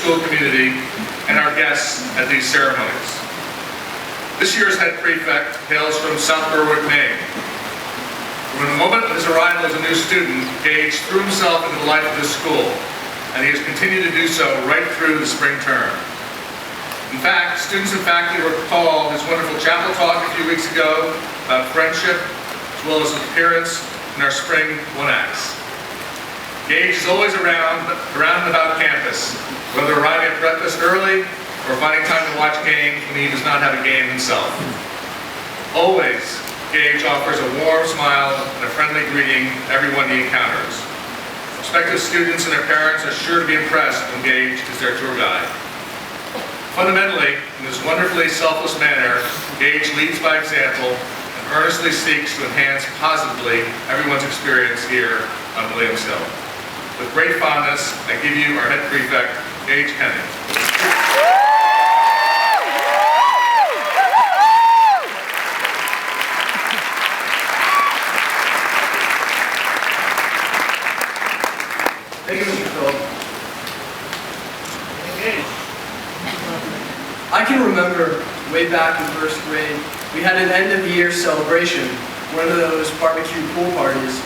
school community and our guests at these ceremonies. This year's head prefect hails from South Berwick, Maine. From the moment of his arrival as a new student, Gage threw himself into the life of this school, and he has continued to do so right through the spring term. In fact, students and faculty recall his wonderful chapel talk a few weeks ago about friendship, as well as his appearance in our spring one-acts. Gage is always around and about campus, whether arriving at breakfast early or finding time to watch games when he does not have a game himself. Always, Gage offers a warm smile and a friendly greeting to everyone he encounters. Prospective students and their parents are sure to be impressed when Gage is their tour guide. Fundamentally, in this wonderfully selfless manner, Gage leads by example and earnestly seeks to enhance positively everyone's experience here on Williams Hill. With great fondness, I give you our head prefect, Gage Henning. Thank you, Mr. Phillip. Gage. I can remember way back in first grade, we had an end-of-the-year celebration, one of those barbecue pool parties.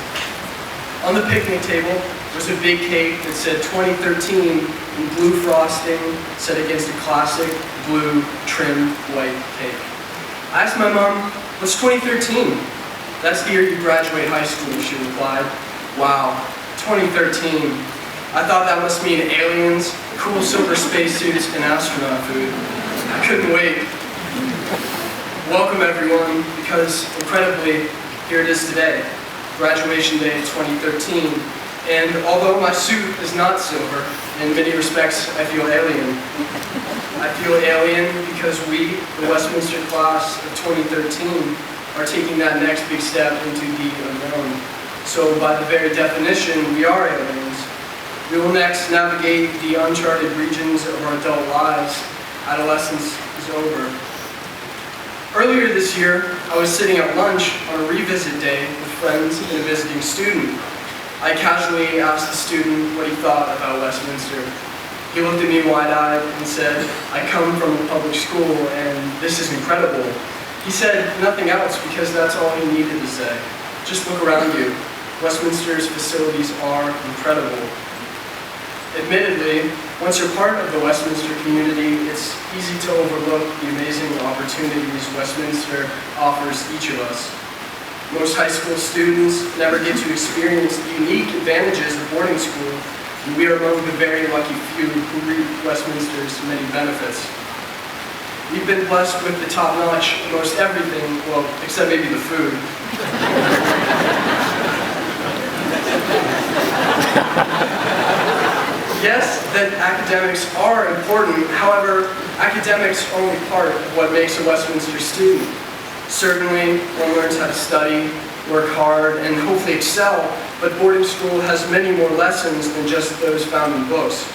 On the picnic table was a big cake that said 2013 in blue frosting set against a classic blue trimmed white cake. I asked my mom, "What's 2013? "That's the year you graduate high school," she replied. Wow, 2013. I thought that must mean aliens, cool silver spacesuits, and astronaut food. I couldn't wait. Welcome everyone, because incredibly, here it is today, graduation day 2013. And although my suit is not silver, in many respects I feel alien. I feel alien because we, the Westminster class of 2013, are taking that next big step into the unknown. So by the very definition, we are aliens. We will next navigate the uncharted regions of our adult lives. Adolescence is over. Earlier this year, I was sitting at lunch on a revisit day with friends and a visiting student. I casually asked the student what he thought about Westminster. He looked at me wide-eyed and said, "I come from a public school and this is incredible." He said nothing else because that's all he needed to say. Just look around you. Westminster's facilities are incredible. Admittedly, once you're part of the Westminster community, it's easy to overlook the amazing opportunities Westminster offers each of us. Most high school students never get to experience the unique advantages of boarding school, and we are among the very lucky few who reap Westminster's many benefits. We've been blessed with the top-notch most everything, well, except maybe the food. Yes, that academics are important. However, academics are only part of what makes a Westminster student. Certainly, one learns how to study, work hard, and hopefully excel, but boarding school has many more lessons than just those found in books.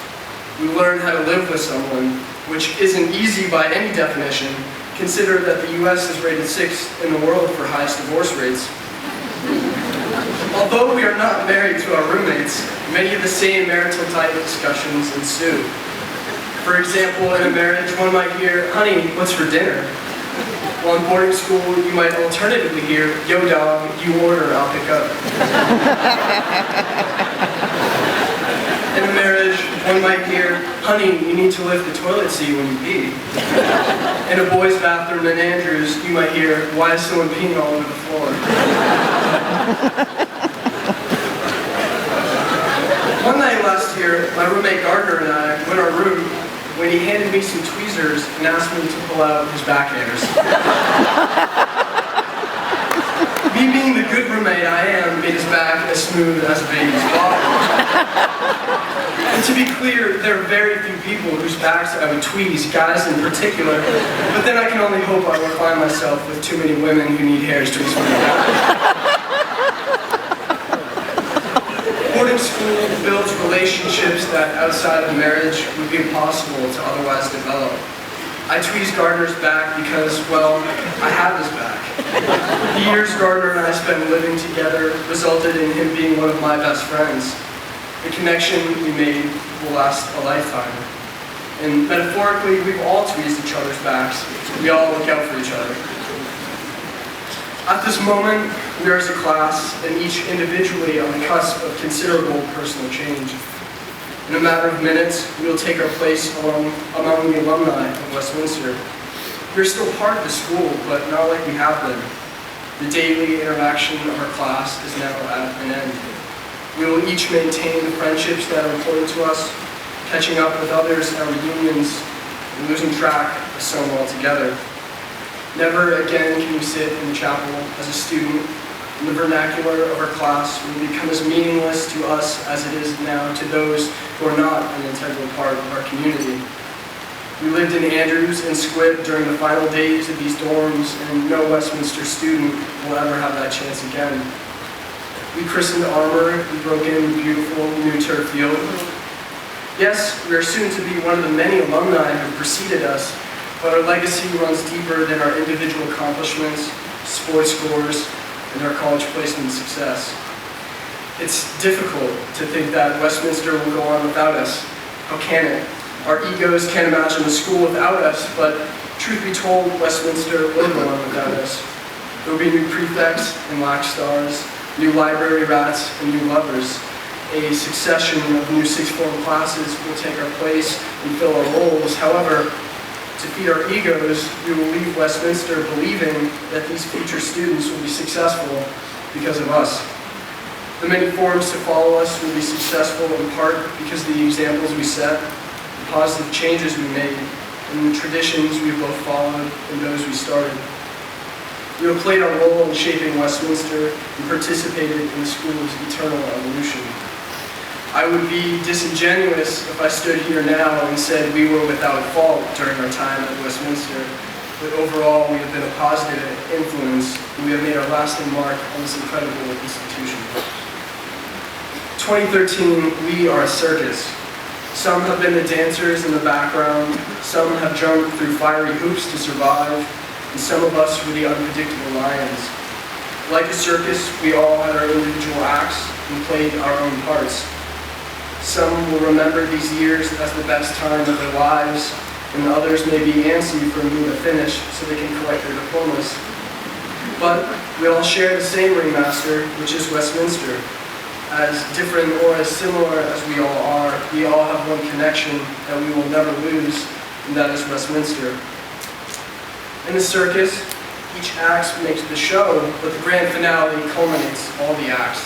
We learn how to live with someone, which isn't easy by any definition. Consider that the U.S. is rated 6th in the world for highest divorce rates. Although we are not married to our roommates, many of the same marital type discussions ensue. For example, in a marriage, one might hear, "Honey, what's for dinner?" While in boarding school, you might alternatively hear, "Yo dog, you order, I'll pick up." In a marriage, one might hear, "Honey, you need to lift the toilet seat when you pee." In a boys' bathroom in Andrews, you might hear, "Why is someone peeing all over the floor?" One night last year, my roommate Gardner and I went our room when he handed me some tweezers and asked me to pull out his back hairs. Me being the good roommate I am, made his back as smooth as a baby's bottom. And to be clear, there are very few people whose backs I would tweeze, guys in particular, but then I can only hope I will find myself with too many women who need hairs tweezed from their back. Boarding school builds relationships that outside of marriage would be impossible to otherwise develop. I tweezed Gardner's back because, well, I have his back. The years Gardner and I spent living together resulted in him being one of my best friends. The connection we made will last a lifetime. And metaphorically, we've all tweezed each other's backs. We all look out for each other. At this moment, we are as a class, and each individually on the cusp of considerable personal change. In a matter of minutes, we will take our place among the alumni of Westminster. We are still part of the school, but not like we have been. The daily interaction of our class is now at an end. We will each maintain the friendships that are important to us, catching up with others at our reunions, and losing track of some altogether. Never again can we sit in the chapel as a student, and the vernacular of our class will become as meaningless to us as it is now to those who are not an integral part of our community. We lived in Andrews and Squib during the final days of these dorms, and no Westminster student will ever have that chance again. We christened Armour and broke in the beautiful new turf field. Yes, we are soon to be one of the many alumni who preceded us, but our legacy runs deeper than our individual accomplishments, sports scores, and our college placement success. It's difficult to think that Westminster will go on without us. How can it? Our egos can't imagine the school without us, but truth be told, Westminster will go on without us. There will be new prefects and lack stars, new library rats and new lovers. A succession of new sixth form classes will take our place and fill our roles. However, to feed our egos, we will leave Westminster believing that these future students will be successful because of us. The many forms to follow us will be successful in part because of the examples we set, the positive changes we made, and the traditions we both followed and those we started. We have played our role in shaping Westminster and participated in the school's eternal evolution. I would be disingenuous if I stood here now and said we were without fault during our time at Westminster, but overall we have been a positive influence and we have made our lasting mark on this incredible institution. 2013, we are a circus. Some have been the dancers in the background, some have jumped through fiery hoops to survive, and some of us were the unpredictable lions. Like a circus, we all had our individual acts and played our own parts. Some will remember these years as the best time of their lives, and others may be antsy for a new finish so they can collect their diplomas. But we all share the same ringmaster, which is Westminster. As different or as similar as we all are, we all have one connection that we will never lose, and that is Westminster. In the circus, each act makes the show, but the grand finale culminates all the acts.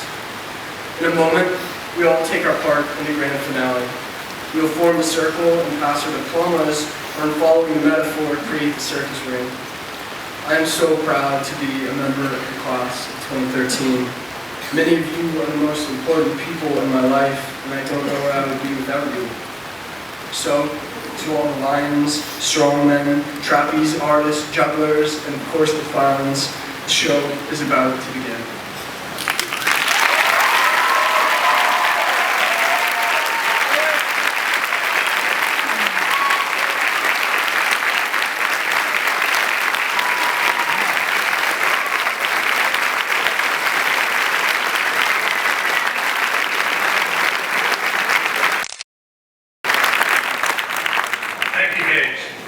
In a moment, we all take our part in the grand finale. We will form the circle and pass our diplomas, or in following the metaphor, create the circus ring. I am so proud to be a member of the class of 2013. Many of you are the most important people in my life, and I don't know where I would be without you. So, to all the lions, strongmen, trapeze artists, jugglers, and of course the clowns, the show is about to begin.